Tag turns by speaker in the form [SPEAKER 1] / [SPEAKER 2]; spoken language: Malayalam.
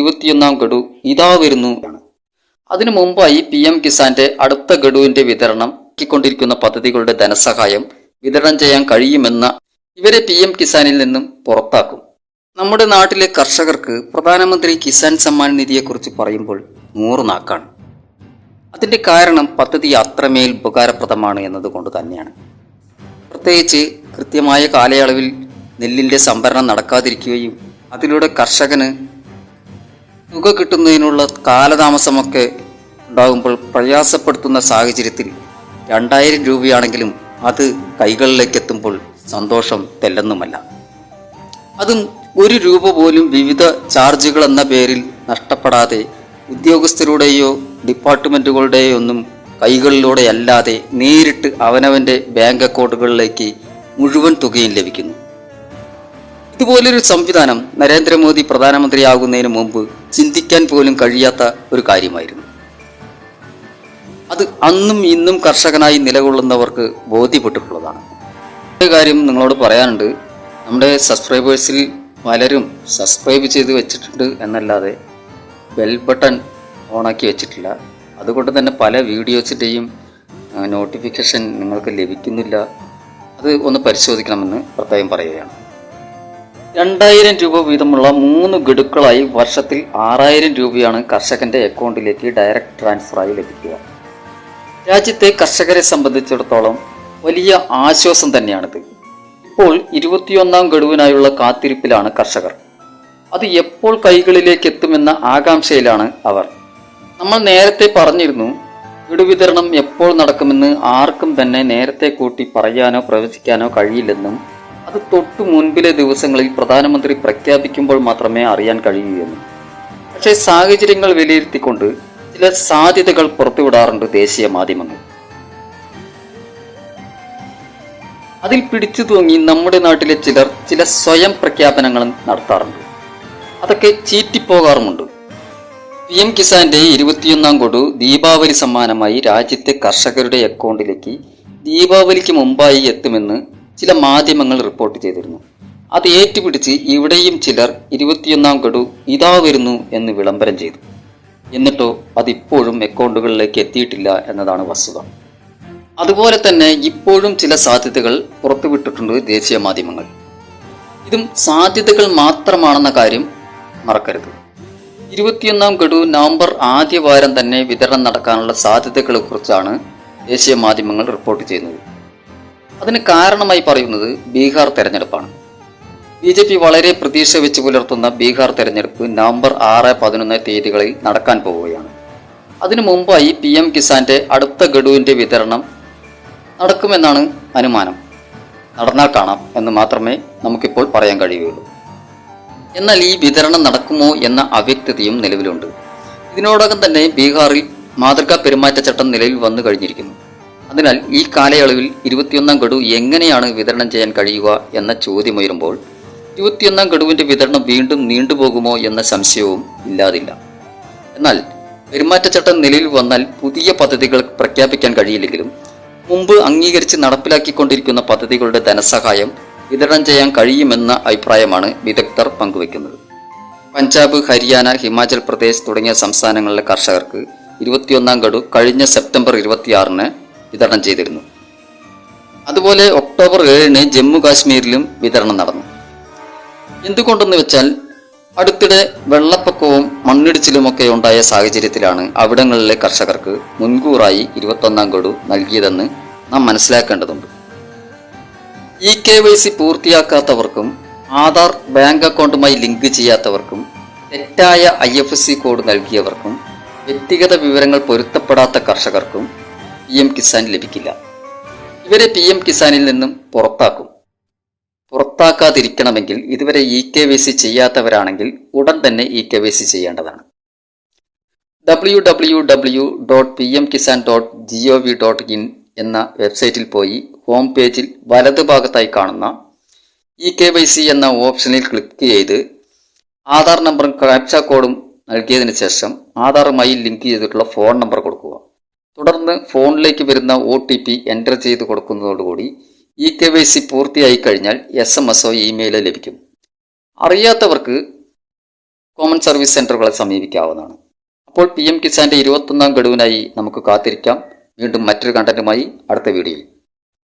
[SPEAKER 1] 21ാം ഗഡു ഇതാ വരുന്നു. അതിനു മുമ്പായി PM കിസാന്റെ അടുത്ത ഗഡുവിന്റെ വിതരണം ക്കൊണ്ടിരിക്കുന്ന പദ്ധതികളുടെ ധനസഹായം വിതരണം ചെയ്യാൻ കഴിയുമെന്ന ഇവരെ PM കിസാനിൽ നിന്നും പുറത്താക്കും. നമ്മുടെ നാട്ടിലെ കർഷകർക്ക് പ്രധാനമന്ത്രി കിസാൻ സമ്മാൻ നിധിയെക്കുറിച്ച് പറയുമ്പോൾ 100 നാക്കാണ്. അതിന്റെ കാരണം പദ്ധതി അത്രമേൽ ഉപകാരപ്രദമാണ് എന്നതുകൊണ്ട് തന്നെയാണ്. പ്രത്യേകിച്ച് കൃത്യമായ കാലയളവിൽ നെല്ലിന്റെ സംഭരണം നടക്കാതിരിക്കുകയും അതിലൂടെ കർഷകന് തുക കിട്ടുന്നതിനുള്ള കാലതാമസമൊക്കെ ഉണ്ടാകുമ്പോൾ പ്രയാസപ്പെടുത്തുന്ന സാഹചര്യത്തിൽ 2000 രൂപയാണെങ്കിലും അത് കൈകളിലേക്ക് എത്തുമ്പോൾ സന്തോഷം തെല്ലെന്നുമല്ല. അതും 1 രൂപ പോലും വിവിധ ചാർജുകൾ എന്ന പേരിൽ നഷ്ടപ്പെടാതെ ഉദ്യോഗസ്ഥരുടെയോ ഡിപ്പാർട്ട്മെന്റുകളുടെയോ ഒന്നും കൈകളിലൂടെ അല്ലാതെ നേരിട്ട് അവനവന്റെ ബാങ്ക് അക്കൗണ്ടുകളിലേക്ക് മുഴുവൻ തുകയും ലഭിക്കുന്നു. ഇതുപോലൊരു സംവിധാനം നരേന്ദ്രമോദി പ്രധാനമന്ത്രിയാകുന്നതിന് മുമ്പ് ചിന്തിക്കാൻ പോലും കഴിയാത്ത ഒരു കാര്യമായിരുന്നു. അത് അന്നും ഇന്നും കർഷകനായി നിലകൊള്ളുന്നവർക്ക് ബോധ്യപ്പെട്ടിട്ടുള്ളതാണ്. ഒരു കാര്യം നിങ്ങളോട് പറയാനുണ്ട്. നമ്മുടെ സബ്സ്ക്രൈബേഴ്സിൽ പലരും സബ്സ്ക്രൈബ് ചെയ്ത് വെച്ചിട്ടുണ്ട് എന്നല്ലാതെ ബെൽ ബട്ടൺ ഓണാക്കി വെച്ചിട്ടില്ല. അതുകൊണ്ട് തന്നെ പല വീഡിയോസിൻ്റെയും നോട്ടിഫിക്കേഷൻ നിങ്ങൾക്ക് ലഭിക്കുന്നില്ല. അത് ഒന്ന് പരിശോധിക്കണമെന്ന് പ്രത്യേകം പറയുകയാണ്. 2000 രൂപ വീതമുള്ള 3 ഗഡുക്കളായി വർഷത്തിൽ 6000 രൂപയാണ് കർഷകന്റെ അക്കൗണ്ടിലേക്ക് ഡയറക്റ്റ് ട്രാൻസ്ഫറായി ലഭിക്കുക. രാജ്യത്തെ കർഷകരെ സംബന്ധിച്ചിടത്തോളം വലിയ ആശ്വാസം തന്നെയാണിത്. ഇപ്പോൾ 21ാം ഗഡുവിനായുള്ള കാത്തിരിപ്പിലാണ് കർഷകർ. അത് എപ്പോൾ കൈകളിലേക്ക് എത്തുമെന്ന ആകാംക്ഷയിലാണ് അവർ. നമ്മൾ നേരത്തെ പറഞ്ഞിരുന്നു, ഗഡു വിതരണം എപ്പോൾ നടക്കുമെന്ന് ആർക്കും തന്നെ നേരത്തെ കൂട്ടി പറയാനോ പ്രവചിക്കാനോ കഴിയില്ലെന്നും അത് തൊട്ടു മുൻപിലെ ദിവസങ്ങളിൽ പ്രധാനമന്ത്രി പ്രഖ്യാപിക്കുമ്പോൾ മാത്രമേ അറിയാൻ കഴിയൂയെന്നും. പക്ഷേ സാഹചര്യങ്ങൾ വിലയിരുത്തിക്കൊണ്ട് ചില സാധ്യതകൾ പുറത്തുവിടാറുണ്ട് ദേശീയ മാധ്യമങ്ങൾ. അതിൽ പിടിച്ചു തൂങ്ങി നമ്മുടെ നാട്ടിലെ ചിലർ ചില സ്വയം പ്രഖ്യാപനങ്ങളും നടത്താറുണ്ട്. അതൊക്കെ ചീറ്റിപ്പോകാറുമുണ്ട്. PM കിസാന്റെ 21ാം ഗഡു ദീപാവലി സമ്മാനമായി രാജ്യത്തെ കർഷകരുടെ അക്കൗണ്ടിലേക്ക് ദീപാവലിക്ക് മുമ്പായി എത്തുമെന്ന് ചില മാധ്യമങ്ങൾ റിപ്പോർട്ട് ചെയ്തിരുന്നു. അത് ഏറ്റുപിടിച്ച് ഇവിടെയും ചിലർ 21ാം ഗഡു ഇതാ വരുന്നു എന്ന് വിളംബരം ചെയ്തു. എന്നിട്ടോ അതിപ്പോഴും അക്കൗണ്ടുകളിലേക്ക് എത്തിയിട്ടില്ല എന്നതാണ് വസ്തുത. അതുപോലെ തന്നെ ഇപ്പോഴും ചില സാധ്യതകൾ പുറത്തുവിട്ടിട്ടുണ്ട് ദേശീയ മാധ്യമങ്ങൾ. ഇതും സാധ്യതകൾ മാത്രമാണെന്ന കാര്യം മറക്കരുത്. 21ാം ഗഡു നവംബർ ആദ്യവാരം തന്നെ വിതരണം നടക്കാനുള്ള സാധ്യതകളെ കുറിച്ചാണ് ദേശീയ മാധ്യമങ്ങൾ റിപ്പോർട്ട് ചെയ്യുന്നത്. അതിന് കാരണമായി പറയുന്നത് ബീഹാർ തെരഞ്ഞെടുപ്പാണ്. BJP വളരെ പ്രതീക്ഷ വെച്ച് പുലർത്തുന്ന ബീഹാർ തെരഞ്ഞെടുപ്പ് നവംബർ 6, 11 തീയതികളിൽ നടക്കാൻ പോവുകയാണ്. അതിനു മുമ്പായി PM കിസാന്റെ അടുത്ത ഗഡുവിന്റെ വിതരണം നടക്കുമെന്നാണ് അനുമാനം. നടന്നാൽ കാണാം എന്ന് മാത്രമേ നമുക്കിപ്പോൾ പറയാൻ കഴിയുകയുള്ളൂ. എന്നാൽ ഈ വിതരണം നടക്കുമോ എന്ന അവ്യക്തതയും നിലവിലുണ്ട്. ഇതിനോടകം തന്നെ ബീഹാറിൽ മാതൃകാ പെരുമാറ്റച്ചട്ടം നിലവിൽ വന്നു കഴിഞ്ഞിരിക്കുന്നു. അതിനാൽ ഈ കാലയളവിൽ 21ാം ഗഡു എങ്ങനെയാണ് വിതരണം ചെയ്യാൻ കഴിയുക എന്ന ചോദ്യമുയരുമ്പോൾ 21ാം ഗഡുവിന്റെ വിതരണം വീണ്ടും നീണ്ടുപോകുമോ എന്ന സംശയവും ഇല്ലാതില്ല. എന്നാൽ പെരുമാറ്റച്ചട്ടം നിലവിൽ വന്നാൽ പുതിയ പദ്ധതികൾ പ്രഖ്യാപിക്കാൻ കഴിയില്ലെങ്കിലും മുമ്പ് അംഗീകരിച്ച് നടപ്പിലാക്കിക്കൊണ്ടിരിക്കുന്ന പദ്ധതികളുടെ ധനസഹായം വിതരണം ചെയ്യാൻ കഴിയുമെന്ന അഭിപ്രായമാണ് വിദഗ്ധർ പങ്കുവയ്ക്കുന്നത്. പഞ്ചാബ്, ഹരിയാന, ഹിമാചൽ പ്രദേശ് തുടങ്ങിയ സംസ്ഥാനങ്ങളിലെ കർഷകർക്ക് 21ാം ഗഡു കഴിഞ്ഞ സെപ്റ്റംബർ 26 വിതരണം ചെയ്തിരുന്നു. അതുപോലെ ഒക്ടോബർ 7 ജമ്മു കാശ്മീരിലും വിതരണം നടന്നു. എന്തുകൊണ്ടെന്ന് വെച്ചാൽ അടുത്തിടെ വെള്ളപ്പൊക്കവും മണ്ണിടിച്ചിലുമൊക്കെ ഉണ്ടായ സാഹചര്യത്തിലാണ് അവിടങ്ങളിലെ കർഷകർക്ക് മുൻകൂറായി 21ാം ഗഡു നൽകിയതെന്ന് നാം മനസ്സിലാക്കേണ്ടതുണ്ട്. EKYC പൂർത്തിയാക്കാത്തവർക്കും ആധാർ ബാങ്ക് അക്കൗണ്ടുമായി ലിങ്ക് ചെയ്യാത്തവർക്കും തെറ്റായ IFSC കോഡ് നൽകിയവർക്കും വ്യക്തിഗത വിവരങ്ങൾ പൊരുത്തപ്പെടാത്ത കർഷകർക്കും PM കിസാൻ ലഭിക്കില്ല. ഇവരെ PM കിസാനിൽ നിന്നും പുറത്താക്കും. പുറത്താക്കാതിരിക്കണമെങ്കിൽ ഇതുവരെ EKYC ചെയ്യാത്തവരാണെങ്കിൽ ഉടൻ തന്നെ EKYC ചെയ്യേണ്ടതാണ്. www.pmkisan.gov.in എന്ന വെബ്സൈറ്റിൽ പോയി ഹോം പേജിൽ വലതു ഭാഗത്തായി കാണുന്ന EKYC എന്ന ഓപ്ഷനിൽ ക്ലിക്ക് ചെയ്ത് ആധാർ നമ്പറും ക്യാപ്ച കോഡും നൽകിയതിനു ശേഷം ആധാറുമായി ലിങ്ക് ചെയ്തിട്ടുള്ള ഫോൺ നമ്പർ കൊടുക്കുക. തുടർന്ന് ഫോണിലേക്ക് വരുന്ന OTP എൻ്റർ ചെയ്ത് കൊടുക്കുന്നതോടുകൂടി EKYC പൂർത്തിയായി കഴിഞ്ഞാൽ SMS ഇമെയിലോ ലഭിക്കും. അറിയാത്തവർക്ക് കോമൺ സർവീസ് സെന്ററുകളെ സമീപിക്കാവുന്നതാണ്. അപ്പോൾ PM കിസാന്റെ 21ാം ഗഡുവിനായി നമുക്ക് കാത്തിരിക്കാം. വീണ്ടും മറ്റൊരു കണ്ടന്റുമായി അടുത്ത വീഡിയോയിൽ.